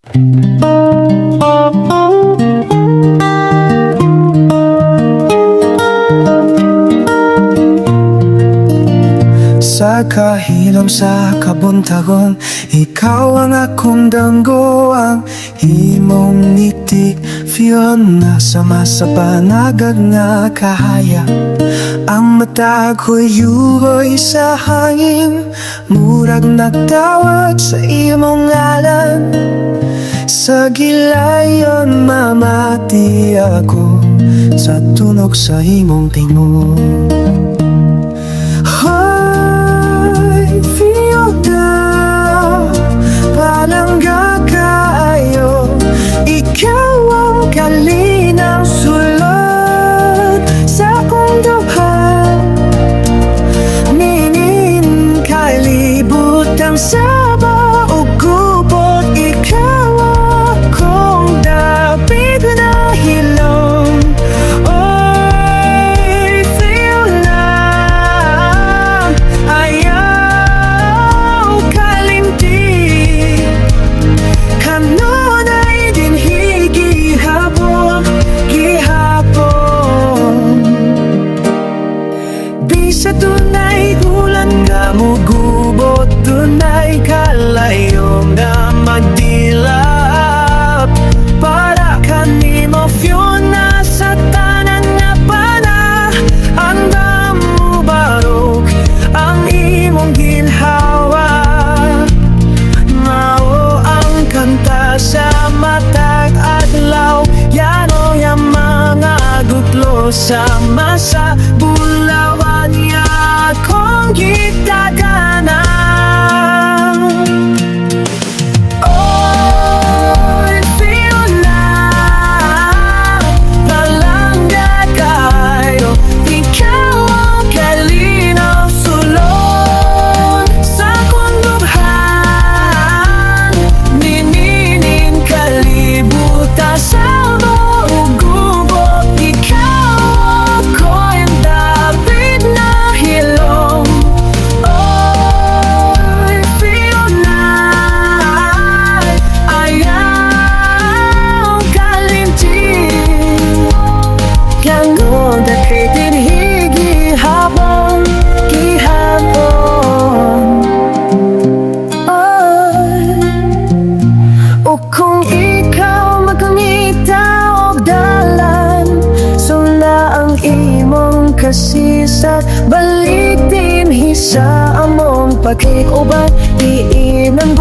Sa kahilom sa kabuntagon, ikaw ang akong damgo, ang imong ngitik Fiyon na sama sa panagag nga kahaya. Ang mata ko'y yuroy sa hangin, murag nagtawag sa imong ngalan. Sa gilayon mamati ako, sa tunog sa imong tingog. Palangga kaayo, ikaw ang kalinang sulod sa akong duhan. Ninin kalibutang saba o gubot, ikaw akong dapit na hilong. Oy, feel lang, ayaw kalimti. Kanunay din higihapon, gihapon. Bisa tunay gulan nga mo gubot, tunay kalayong na magdilap. Para kanimo Fiona sa tanan nga pana, andam mo barok ang imong ginhawa. Mao ang kanta sa matag adlaw, yano yung mga gutlo sama sa bulawan niya akong gitagana. Oy, Fiona, palangga kayo, ikaw ang kalinaw sulod sa akong dubhan. Ninin kalibutan sa buong gubot, ikaw ako'y dapit na hilong. Oy, Fiona, ayaw kalimti. Kano dakitin higihapon, gihapon. O kung ikaw magngita o dalan, sula ang imong kasisat, balik din hisa among pagkikuban, diin ang